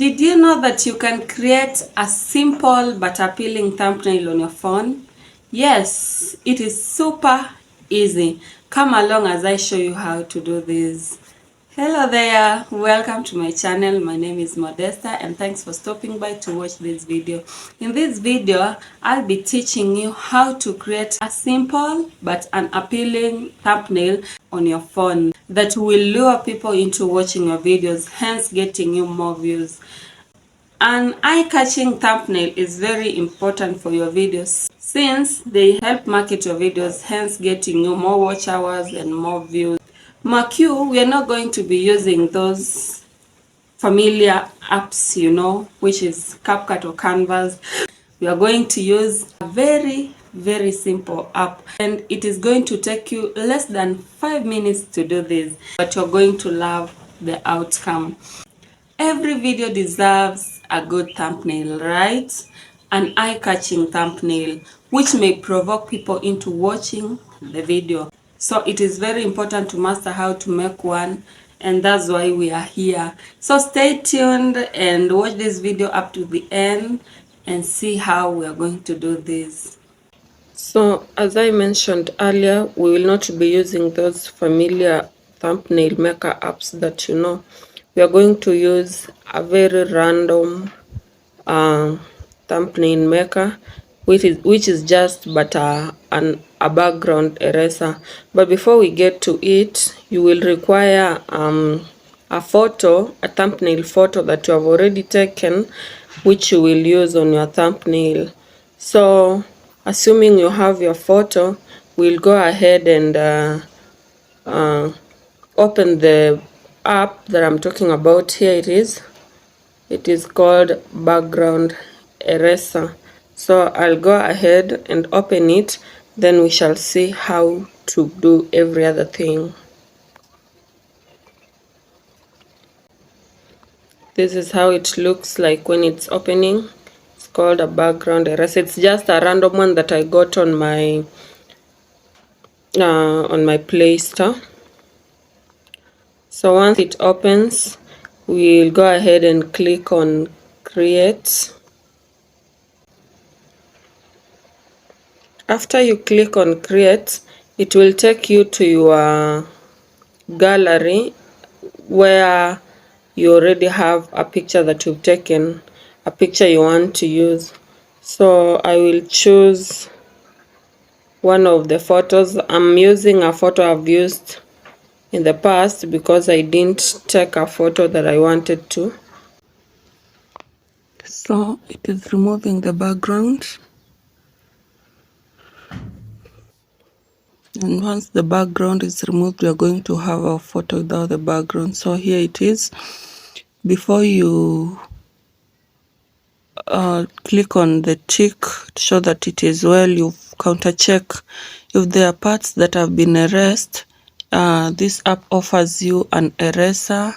Did you know that you can create a simple but appealing thumbnail on your phone? Yes, it is super easy. Come along as I show you how to do this. Hello there, welcome to my channel. My name is Modesta and thanks for stopping by to watch this video. In this video, I'll be teaching you how to create a simple but an appealing thumbnail on your phone that will lure people into watching your videos, hence getting you more views. An eye-catching thumbnail is very important for your videos since they help market your videos, hence getting you more watch hours and more views. Mark you, we are not going to be using those familiar apps, which is CapCut or Canvas. We are going to use a very simple app, and it is going to take you less than 5 minutes to do this, but you're going to love the outcome. Every video deserves a good thumbnail, right? An eye-catching thumbnail, which may provoke people into watching the video. So it is very important to master how to make one, and that's why we are here. So stay tuned and watch this video up to the end and see how we are going to do this. So as I mentioned earlier, we will not be using those familiar thumbnail maker apps that you know. We are going to use a very random thumbnail maker, which is just but a background eraser. But before we get to it, you will require a thumbnail photo that you have already taken, which you will use on your thumbnail. So assuming you have your photo, we'll go ahead and open the app that I'm talking about. Here it is. It is called background eraser. So I'll go ahead and open it, then we shall see how to do every other thing. This is how it looks like when it's opening. It's called a background eraser. It's just a random one that I got on my Play Store. So once it opens, we'll go ahead and click on create. After you click on create, it will take you to your gallery where you already have a picture that you've taken, a picture you want to use. So I will choose one of the photos. I'm using a photo I've used in the past because I didn't take a photo that I wanted to. So it is removing the background. And once the background is removed, we are going to have a photo without the background. So here it is. Before you click on the tick to show that it is well, you counter check if there are parts that have been erased. This app offers you an eraser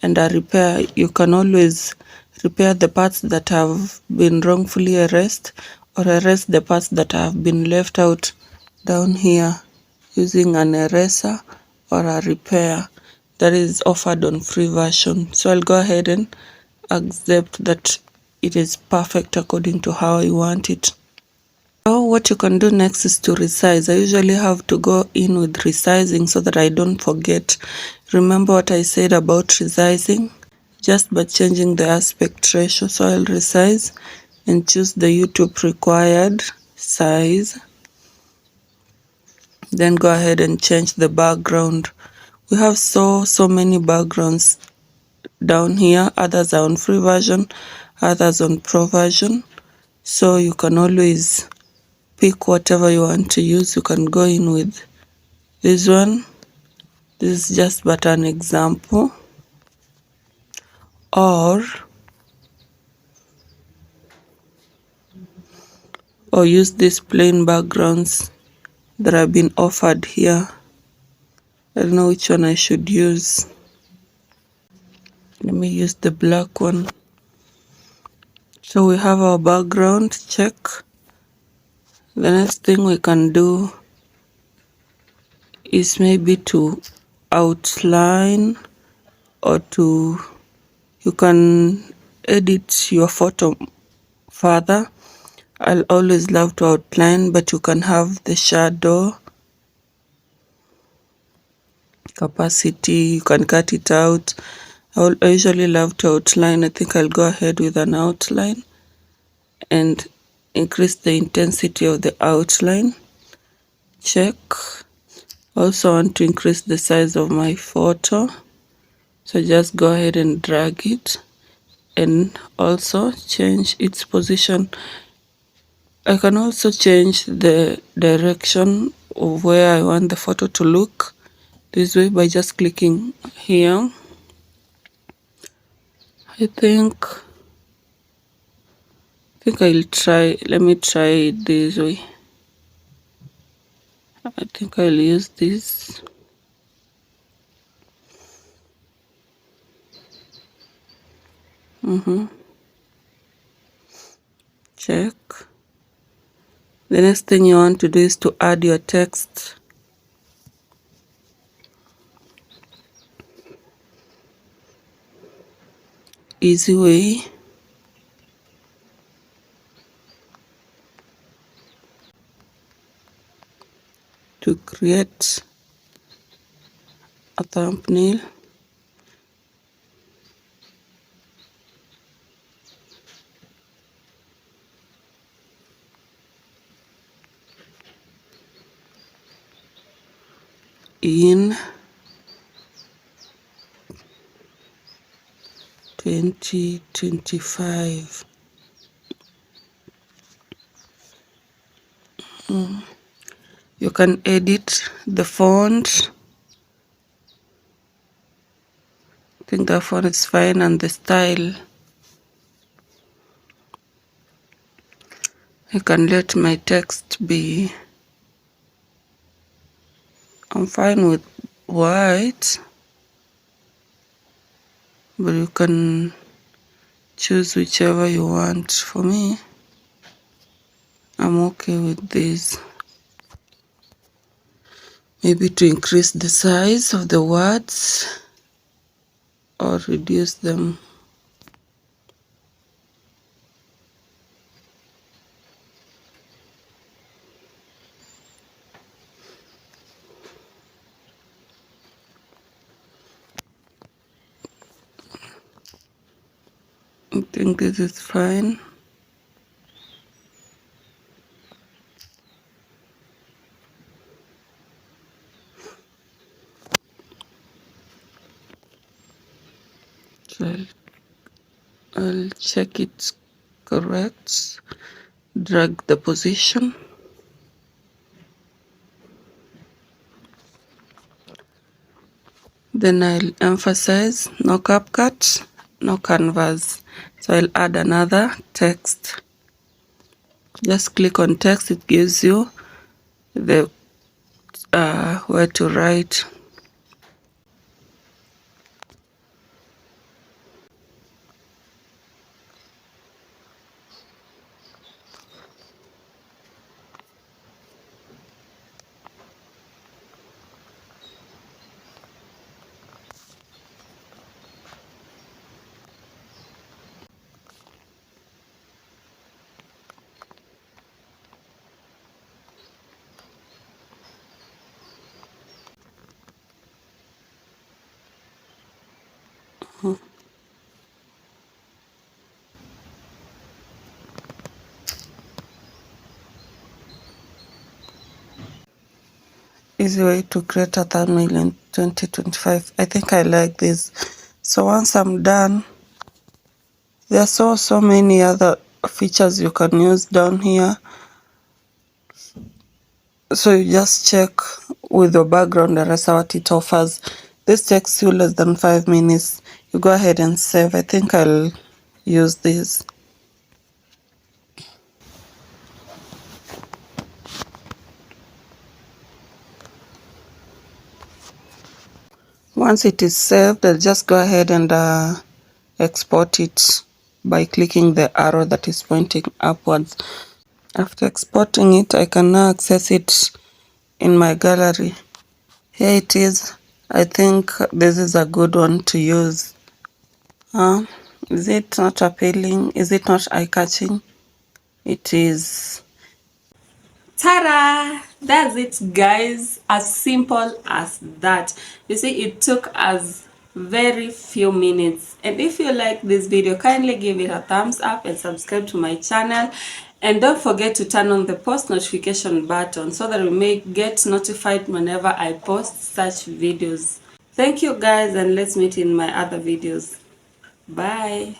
and a repair. You can always repair the parts that have been wrongfully erased or erase the parts that have been left out down here using an eraser or a repair that is offered on free version. So I'll go ahead and accept that it is perfect according to how I want it. So what you can do next is to resize. I usually have to go in with resizing so that I don't forget. Remember what I said about resizing? Just by changing the aspect ratio. So I'll resize and choose the YouTube required size. Then go ahead and change the background. We have so many backgrounds down here. Others are on free version, others on pro version. So you can always pick whatever you want to use. You can go in with this one. This is just but an example. Or use these plain backgrounds that have been offered here. I don't know which one I should use. Let me use the black one. So we have our background, check. The next thing we can do is maybe to outline or you can edit your photo further. I'll always love to outline, but you can have the shadow capacity, you can cut it out. I usually love to outline. I think I'll go ahead with an outline and increase the intensity of the outline. Check. Also want to increase the size of my photo, so just go ahead and drag it and also change its position. I can also change the direction of where I want the photo to look this way by just clicking here. I think let me try it this way. I think I'll use this. Check. The next thing you want to do is to add your text. Easy way. To create a thumbnail. In 2025. You can edit the font. I think the font is fine, and the style. I can let my text be, I'm fine with white, but you can choose whichever you want. For me, I'm okay with this. Maybe to increase the size of the words or reduce them. I think this is fine. So I'll check it's correct. Drag the position. Then I'll emphasize no CapCut, no canvas. So I'll add another text. Just click on text, it gives you the where to write. Easy way to create a thumbnail in 2025. I think I like this. So once I'm done, there are so many other features you can use down here. So you just check with your background eraser what it offers. This takes you less than 5 minutes. You go ahead and save. I think I'll use this. Once it is saved, I'll just go ahead and export it by clicking the arrow that is pointing upwards. After exporting it, I can now access it in my gallery. Here it is. I think this is a good one to use. Is it not appealing? Is it not eye-catching? It is. Ta-da! That's it, guys. As simple as that. You see, it took us very few minutes. And if you like this video, kindly give it a thumbs up and subscribe to my channel. And don't forget to turn on the post notification button so that you may get notified whenever I post such videos. Thank you, guys, and let's meet in my other videos. Bye.